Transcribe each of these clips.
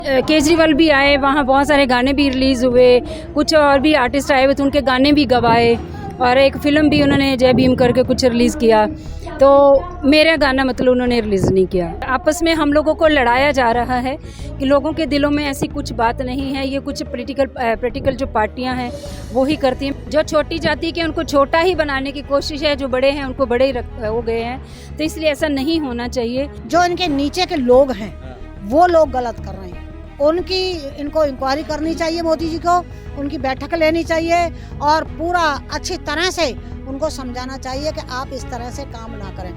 केजरीवाल भी आए, वहाँ बहुत सारे गाने भी रिलीज़ हुए, कुछ और भी आर्टिस्ट आए हुए थे, उनके गाने भी गवाए और एक फ़िल्म भी उन्होंने जय भीम करके कुछ रिलीज़ किया। तो मेरा गाना मतलब उन्होंने रिलीज़ नहीं किया। आपस में हम लोगों को लड़ाया जा रहा है कि लोगों के दिलों में ऐसी कुछ बात नहीं है, ये कुछ पॉलिटिकल जो पार्टियां हैं वो ही करती हैं। जो छोटी जाति के उनको छोटा ही बनाने की कोशिश है, जो बड़े हैं उनको बड़े ही हो गए हैं, तो इसलिए ऐसा नहीं होना चाहिए। जो इनके नीचे के लोग हैं वो लोग गलत कर रहे हैं, इनको इंक्वायरी करनी चाहिए मोदी जी को, उनकी बैठक लेनी चाहिए और पूरा अच्छी तरह से उनको समझाना चाहिए कि आप इस तरह से काम ना करें।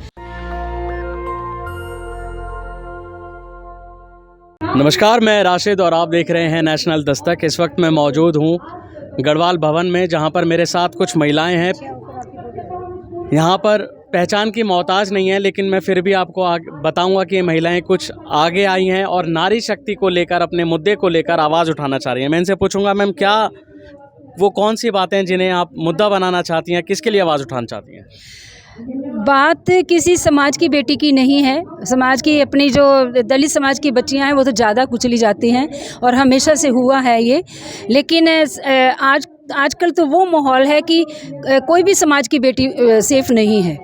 नमस्कार, मैं राशिद और आप देख रहे हैं नेशनल दस्तक। इस वक्त मैं मौजूद हूं गढ़वाल भवन में, जहां पर मेरे साथ कुछ महिलाएं हैं। यहां पर पहचान की मोहताज नहीं है, लेकिन मैं फिर भी आपको बताऊंगा कि ये महिलाएं कुछ आगे आई हैं और नारी शक्ति को लेकर, अपने मुद्दे को लेकर आवाज़ उठाना चाह रही हैं। मैं इनसे पूछूंगा, मैम क्या वो कौन सी बातें हैं जिन्हें आप मुद्दा बनाना चाहती हैं, किसके लिए आवाज़ उठाना चाहती हैं? बात किसी समाज की बेटी की नहीं है। समाज की अपनी जो दलित समाज की बच्चियां हैं वो तो ज़्यादा कुचली जाती हैं और हमेशा से हुआ है ये। लेकिन आजकल तो वो माहौल है कि कोई भी समाज की बेटी सेफ नहीं है।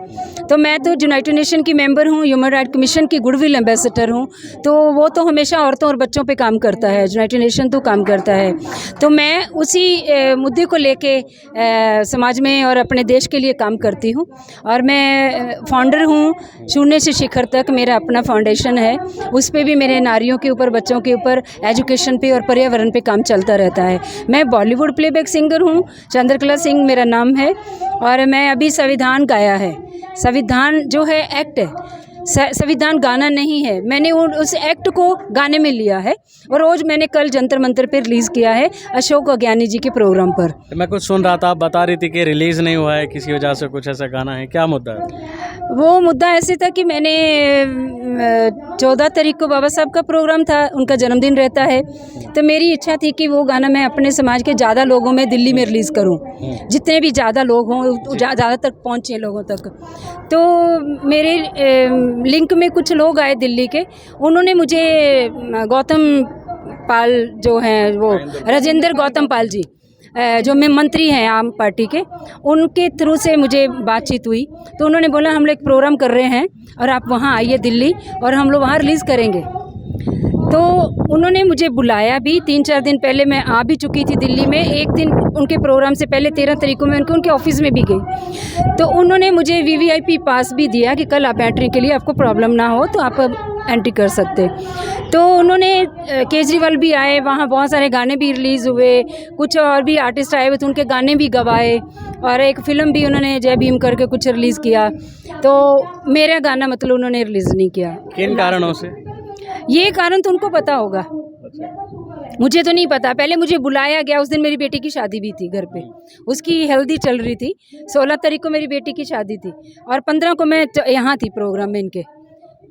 तो मैं तो यूनाइटेड नेशन की मेंबर हूँ, ह्यूमन राइट कमीशन की गुडविल एम्बेसडर हूँ, तो वो तो हमेशा औरतों और बच्चों पे काम करता है, यूनाइटेड नेशन तो काम करता है। तो मैं उसी मुद्दे को लेके समाज में और अपने देश के लिए काम करती हूँ। और मैं फाउंडर हूँ शून्य से शिखर तक, मेरा अपना फाउंडेशन है, उस पर भी मेरे नारियों के ऊपर, बच्चों के ऊपर, एजुकेशन पे और पर्यावरण पे काम चलता रहता है। मैं बॉलीवुड प्लेबैक सिंगर हूँ, चंद्रकला सिंह मेरा नाम है, और मैं अभी संविधान गाया है। संविधान जो है एक्ट है, संविधान गाना नहीं है। मैंने उस एक्ट को गाने में लिया है और रोज मैंने कल जंतर मंतर पे रिलीज़ किया है अशोक अज्ञानी जी के प्रोग्राम पर। मैं कुछ सुन रहा था, आप बता रही थी कि रिलीज़ नहीं हुआ है किसी वजह से, कुछ ऐसा गाना है, क्या मुद्दा है? वो मुद्दा ऐसे था कि मैंने 14 तारीख को बाबा साहब का प्रोग्राम था, उनका जन्मदिन रहता है, तो मेरी इच्छा थी कि वो गाना मैं अपने समाज के ज़्यादा लोगों में दिल्ली में रिलीज़ करूं, जितने भी ज़्यादा लोग हों, ज़्यादा तक पहुँचे लोगों तक। तो मेरे लिंक में कुछ लोग आए दिल्ली के, उन्होंने मुझे गौतम पाल जो हैं, वो राजेंद्र गौतम पाल जी जो में मंत्री हैं आम पार्टी के, उनके थ्रू से मुझे बातचीत हुई। तो उन्होंने बोला हम लोग एक प्रोग्राम कर रहे हैं और आप वहाँ आइए दिल्ली और हम लोग वहाँ रिलीज़ करेंगे। तो उन्होंने मुझे बुलाया भी, 3-4 दिन पहले मैं आ भी चुकी थी दिल्ली में। एक दिन उनके प्रोग्राम से पहले 13 तारीख को मैं उनके ऑफिस में भी गई, तो उन्होंने मुझे VVIP पास भी दिया कि कल आप एंट्री के लिए, आपको प्रॉब्लम ना हो तो आप एंट्री कर सकते। तो उन्होंने केजरीवाल भी आए, वहाँ बहुत सारे गाने भी रिलीज़ हुए, कुछ और भी आर्टिस्ट आए हुए थे, उनके गाने भी गवाए और एक फ़िल्म भी उन्होंने जय भीम करके कुछ रिलीज़ किया। तो मेरा गाना मतलब उन्होंने रिलीज़ नहीं किया। किन कारणों से? ये कारण तो उनको पता होगा, मुझे तो नहीं पता। पहले मुझे बुलाया गया, उस दिन मेरी बेटी की शादी भी थी घर पे, उसकी हल्दी चल रही थी। 16 तारीख को मेरी बेटी की शादी थी और 15 को मैं यहाँ थी प्रोग्राम में इनके।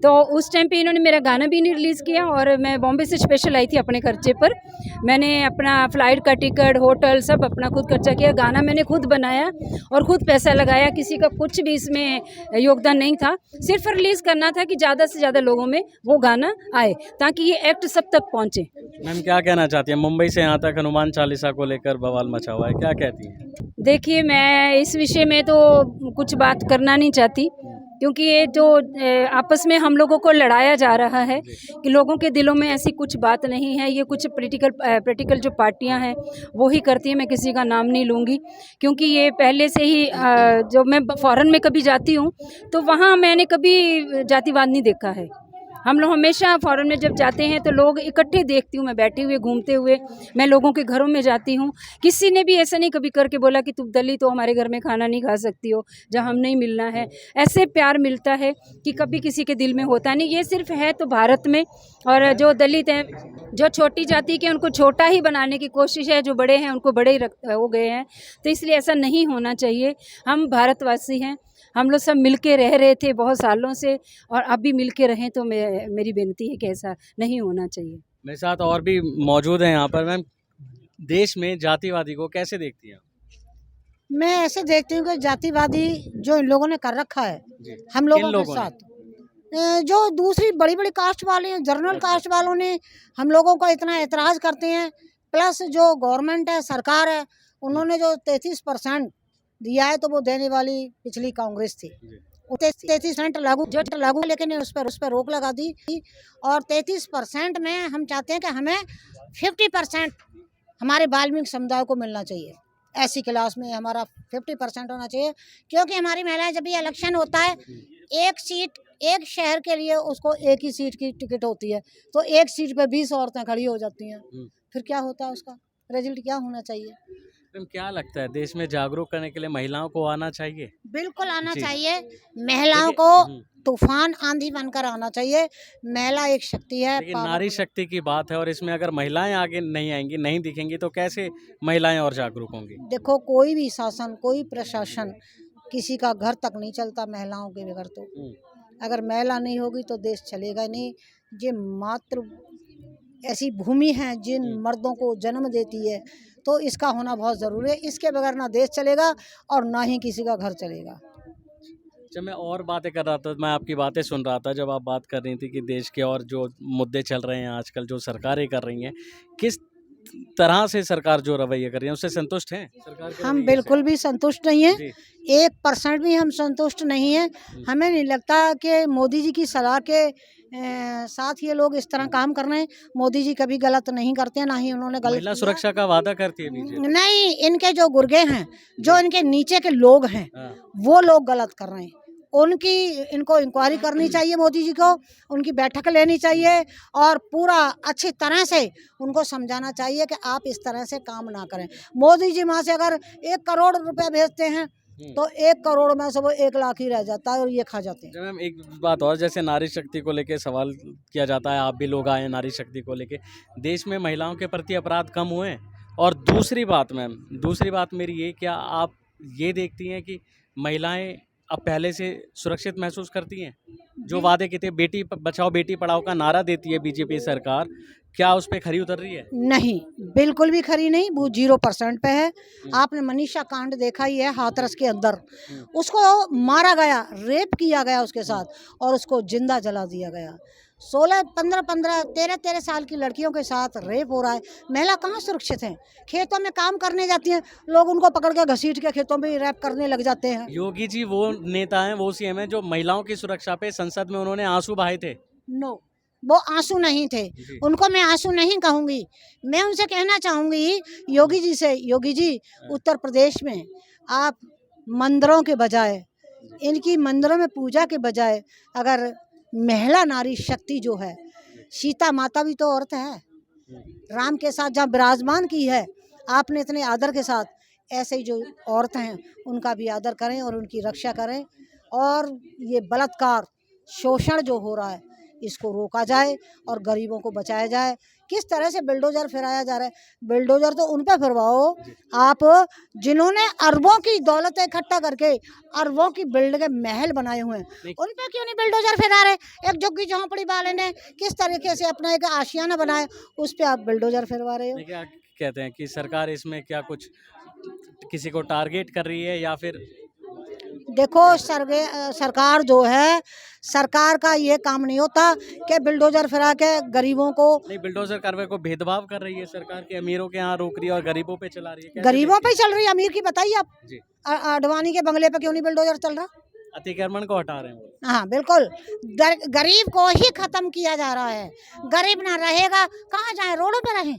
तो उस टाइम पे इन्होंने मेरा गाना भी नहीं रिलीज़ किया और मैं बॉम्बे से स्पेशल आई थी अपने खर्चे पर। मैंने अपना फ़्लाइट का टिकट, होटल सब अपना खुद खर्चा किया, गाना मैंने खुद बनाया और खुद पैसा लगाया, किसी का कुछ भी इसमें योगदान नहीं था। सिर्फ रिलीज़ करना था कि ज़्यादा से ज़्यादा लोगों में वो गाना आए, ताकि ये एक्ट सब तक पहुँचे। मैम क्या कहना चाहती हैं? मुंबई से यहाँ तक हनुमान चालीसा को लेकर बवाल मचा हुआ है, क्या कहती हैं? देखिए, मैं इस विषय में तो कुछ बात करना नहीं चाहती, क्योंकि ये जो आपस में हम लोगों को लड़ाया जा रहा है कि लोगों के दिलों में ऐसी कुछ बात नहीं है, ये कुछ पॉलिटिकल जो पार्टियां हैं वो ही करती हैं। मैं किसी का नाम नहीं लूँगी, क्योंकि ये पहले से ही जो मैं फॉरेन में कभी जाती हूँ तो वहाँ मैंने कभी जातिवाद नहीं देखा है। हम लोग हमेशा फॉरेन में जब जाते हैं तो लोग इकट्ठे देखती हूँ, मैं बैठे हुए घूमते हुए, मैं लोगों के घरों में जाती हूँ। किसी ने भी ऐसा नहीं कभी करके बोला कि तुम दलित हो, हमारे घर में खाना नहीं खा सकती हो, जहाँ हम नहीं मिलना है। ऐसे प्यार मिलता है कि कभी किसी के दिल में होता नहीं। ये सिर्फ है तो भारत में, और जो दलित हैं, जो छोटी जाति के, उनको छोटा ही बनाने की कोशिश है, जो बड़े हैं उनको बड़े ही हो गए हैं। तो इसलिए ऐसा नहीं होना चाहिए। हम भारतवासी हैं, हम लोग सब मिलके रह रहे थे बहुत सालों से और अब भी मिलके रहें, तो मेरी विनती है कि ऐसा नहीं होना चाहिए। मेरे साथ और भी मौजूद हैं यहाँ पर। मैम, देश में जातिवादी को कैसे देखती हैं? मैं ऐसे देखती हूँ कि जातिवादी जो इन लोगों ने कर रखा है हम लोगों के साथ, जो दूसरी बड़ी बड़ी कास्ट वाले हैं, जनरल कास्ट वालों ने हम लोगों को इतना एतराज़ करते हैं। प्लस जो गवर्नमेंट है, सरकार है, उन्होंने जो 33% दिया है, तो वो देने वाली पिछली कांग्रेस थी। 33% लागू लेकिन उस पर रोक लगा दी। और 33% में हम चाहते हैं कि हमें 50% हमारे वाल्मीकि समुदाय को मिलना चाहिए। ऐसी क्लास में हमारा 50% होना चाहिए, क्योंकि हमारी महिलाएं जब ये इलेक्शन होता है, एक सीट, एक शहर के लिए उसको एक ही सीट की टिकट होती है, तो एक सीट पे 20 औरतें खड़ी हो जाती हैं। फिर क्या होता है, उसका रिजल्ट क्या होना चाहिए? मैम क्या लगता है देश में जागरूक करने के लिए महिलाओं को आना चाहिए? बिल्कुल आना जी। चाहिए। महिलाओं को तूफान आंधी बनकर आना चाहिए। महिला एक शक्ति है। लेकिन नारी शक्ति की बात है, और इसमें अगर महिलाएं आगे नहीं आएंगी, नहीं दिखेंगी, तो कैसे महिलाएं और जागरूक होंगी? देखो, कोई भी शासन, कोई प्रशासन, किसी का घर तक नहीं चलता महिलाओं के बगैर। तो अगर महिला नहीं होगी तो देश चलेगा नहीं। ये मात्र ऐसी भूमि है जिन मर्दों को जन्म देती है, तो इसका होना बहुत ज़रूरी है। इसके बगैर ना देश चलेगा और ना ही किसी का घर चलेगा। जब मैं और बातें कर रहा था, मैं आपकी बातें सुन रहा था जब आप बात कर रही थी कि देश के और जो मुद्दे चल रहे हैं आजकल, जो सरकारें कर रही हैं, किस तरह से सरकार जो रवैया कर रही है उससे संतुष्ट हैं सरकार के हम रवैये बिल्कुल भी संतुष्ट नहीं हैं। से? 1% भी हम संतुष्ट नहीं हैं। हमें नहीं लगता कि मोदी जी की सलाह के साथ ये लोग इस तरह काम कर रहे हैं। मोदी जी कभी गलत नहीं करते हैं, ना ही उन्होंने गलत महिला किया। सुरक्षा का वादा करती है बीजेपी। नहीं, इनके जो गुर्गे हैं, जो इनके नीचे के लोग हैं, हाँ। वो लोग गलत कर रहे हैं। उनकी इनको इंक्वायरी करनी चाहिए, मोदी जी को उनकी बैठक लेनी चाहिए और पूरा अच्छी तरह से उनको समझाना चाहिए कि आप इस तरह से काम ना करें। मोदी जी वहाँ से अगर 1 करोड़ रुपए भेजते हैं, तो 1 करोड़ में से वो 1 लाख ही रह जाता है और ये खा जाते हैं। जब मैम एक बात और, जैसे नारी शक्ति को लेके सवाल किया जाता है, आप भी लोग आए हैं नारी शक्ति को लेके, देश में महिलाओं के प्रति अपराध कम हुए हैं? और दूसरी बात मैम, दूसरी बात मेरी ये, क्या आप ये देखती हैं कि महिलाएं अब पहले से सुरक्षित महसूस करती हैं? जो वादे किए थे, बेटी बचाओ बेटी पढ़ाओ का नारा देती है बीजेपी सरकार, क्या उस पे खरी उतर रही है? नहीं, बिल्कुल भी खरी नहीं। वो 0% पे है। आपने मनीषा कांड देखा ही है, हाथरस के अंदर उसको मारा गया, रेप किया गया उसके साथ और उसको जिंदा जला दिया गया। 16, 15, 13 साल की लड़कियों के साथ रेप हो रहा है। महिला कहाँ सुरक्षित हैं? खेतों में काम करने जाती हैं, लोग उनको पकड़ के घसीट के खेतों में रेप करने लग जाते हैं। योगी जी वो नेता हैं, वो सीएम हैं जो महिलाओं की सुरक्षा पे संसद में उन्होंने आंसू बहाए थे। नो, वो आंसू नहीं थे। उनको मैं आंसू नहीं कहूँगी। मैं उनसे कहना चाहूँगी, योगी जी से, योगी जी उत्तर प्रदेश में आप मंदिरों के बजाय, इनकी मंदिरों में पूजा के बजाय, अगर महिला नारी शक्ति जो है, सीता माता भी तो औरत है, राम के साथ जहाँ विराजमान की है आपने इतने आदर के साथ, ऐसे ही जो औरतें हैं उनका भी आदर करें और उनकी रक्षा करें। और ये बलात्कार, शोषण जो हो रहा है, इसको रोका जाए और गरीबों को बचाया जाए। किस तरह से बिल्डोजर फिराया जा रहा है? बिल्डोजर तो उन पे फिरवाओ आप जिन्होंने अरबों की दौलत इकट्ठा करके अरबों की बिल्डिंग महल बनाए हुए हैं, उन पे क्यों नहीं बिल्डोजर फिरा रहे? एक झुग्गी झोंपड़ी वाले ने किस तरीके से अपना एक आशियाना बनाया, उस पे आप बिल्डोजर फिरवा रहे हो। क्या कहते हैं कि सरकार इसमें क्या कुछ किसी को टारगेट कर रही है, या फिर देखो, सरकार जो है, सरकार का ये काम नहीं होता कि बिल्डोजर फिरा के गरीबों को, नहीं, बिल्डोजर कार्रवाई को भेदभाव कर रही है सरकार, के अमीरों के यहाँ रोक रही है और गरीबों पे चला रही है। कैसे गरीबों पे चल रही है, अमीर की बताइए आप। जी, अडवाणी के बंगले पे क्यों नहीं बिल्डोजर चल रहा? अतिक्रमण को हटा रहे हैं वो। हाँ बिल्कुल, गरीब को ही खत्म किया जा रहा है। गरीब ना रहेगा, कहाँ जाए? रोडों पे रहें।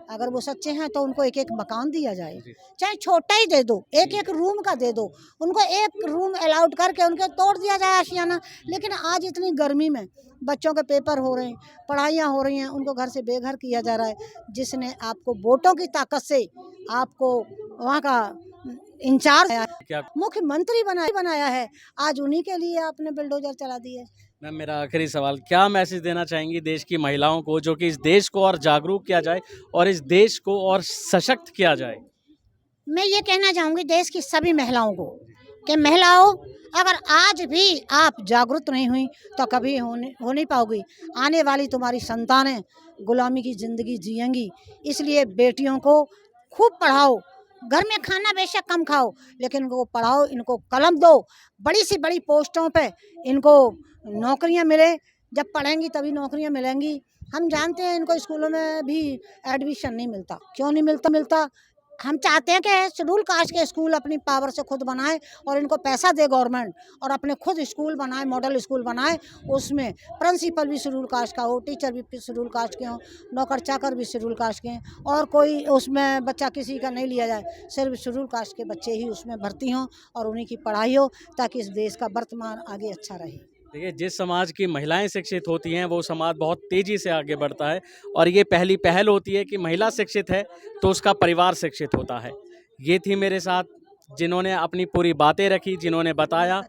अगर वो सच्चे हैं तो उनको एक एक मकान दिया जाए, चाहे छोटा ही दे दो, एक एक रूम का दे दो, उनको एक रूम अलाउड करके उनको तोड़ दिया जाए आशियाना। लेकिन आज इतनी गर्मी में बच्चों के पेपर हो रहे हैं, पढ़ाइयाँ हो रही हैं, उनको घर से बेघर किया जा रहा है। जिसने आपको वोटों की ताकत से आपको वहाँ का इंचार्ज, क्या मुख्यमंत्री बनाया है, आज उन्हीं के लिए आपने बिल्डोजर चला दिए। मैम मेरा आखिरी सवाल, क्या मैसेज देना चाहेंगी देश की महिलाओं को, जो कि इस देश को और जागरूक किया जाए और इस देश को और सशक्त किया जाए? मैं ये कहना चाहूँगी देश की सभी महिलाओं को कि महिलाओं, अगर आज भी आप जागरूक नहीं हुई तो कभी हो नहीं पाओगी। आने वाली तुम्हारी संतानें गुलामी की ज़िंदगी जिएंगी। इसलिए बेटियों को खूब पढ़ाओ, घर में खाना बेशक कम खाओ, लेकिन इनको पढ़ाओ, इनको कलम दो, बड़ी से बड़ी पोस्टों पे इनको नौकरियां मिले। जब पढ़ेंगी तभी नौकरियां मिलेंगी। हम जानते हैं इनको स्कूलों में भी एडमिशन नहीं मिलता। क्यों नहीं मिलता? हम चाहते हैं कि शेड्यूल कास्ट के स्कूल अपनी पावर से खुद बनाए और इनको पैसा दे गवर्नमेंट, और अपने खुद स्कूल बनाए, मॉडल स्कूल बनाए। उसमें प्रिंसिपल भी शेड्यूल कास्ट का हो, टीचर भी शेड्यूल कास्ट के हों, नौकर चाकर भी शेड्यूल कास्ट के हैं, और कोई उसमें बच्चा किसी का नहीं लिया जाए। सिर्फ शेड्यूल कास्ट के बच्चे ही उसमें भर्ती हों और उन्हीं की पढ़ाई हो, ताकि इस देश का वर्तमान आगे अच्छा रहे। देखिए, जिस समाज की महिलाएं शिक्षित होती हैं वो समाज बहुत तेज़ी से आगे बढ़ता है, और ये पहली पहल होती है कि महिला शिक्षित है तो उसका परिवार शिक्षित होता है। ये थी मेरे साथ जिन्होंने अपनी पूरी बातें रखी, जिन्होंने बताया,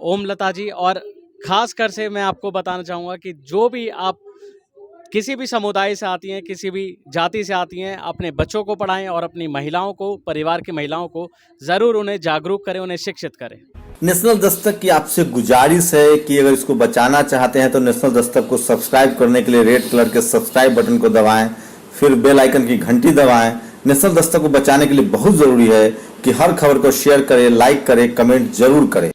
ओमलता जी। और ख़ास कर से मैं आपको बताना चाहूँगा कि जो भी आप किसी भी समुदाय से आती हैं, किसी भी जाति से आती हैं, अपने बच्चों को पढ़ाएं और अपनी महिलाओं को, परिवार की महिलाओं को ज़रूर उन्हें जागरूक करें, उन्हें शिक्षित करें। नेशनल दस्तक की आपसे गुजारिश है कि अगर इसको बचाना चाहते हैं तो नेशनल दस्तक को सब्सक्राइब करने के लिए रेड कलर के सब्सक्राइब बटन को दबाएं, फिर बेल आइकन की घंटी दबाएं। नेशनल दस्तक को बचाने के लिए बहुत ज़रूरी है कि हर खबर को शेयर करें, लाइक करें, कमेंट जरूर करें।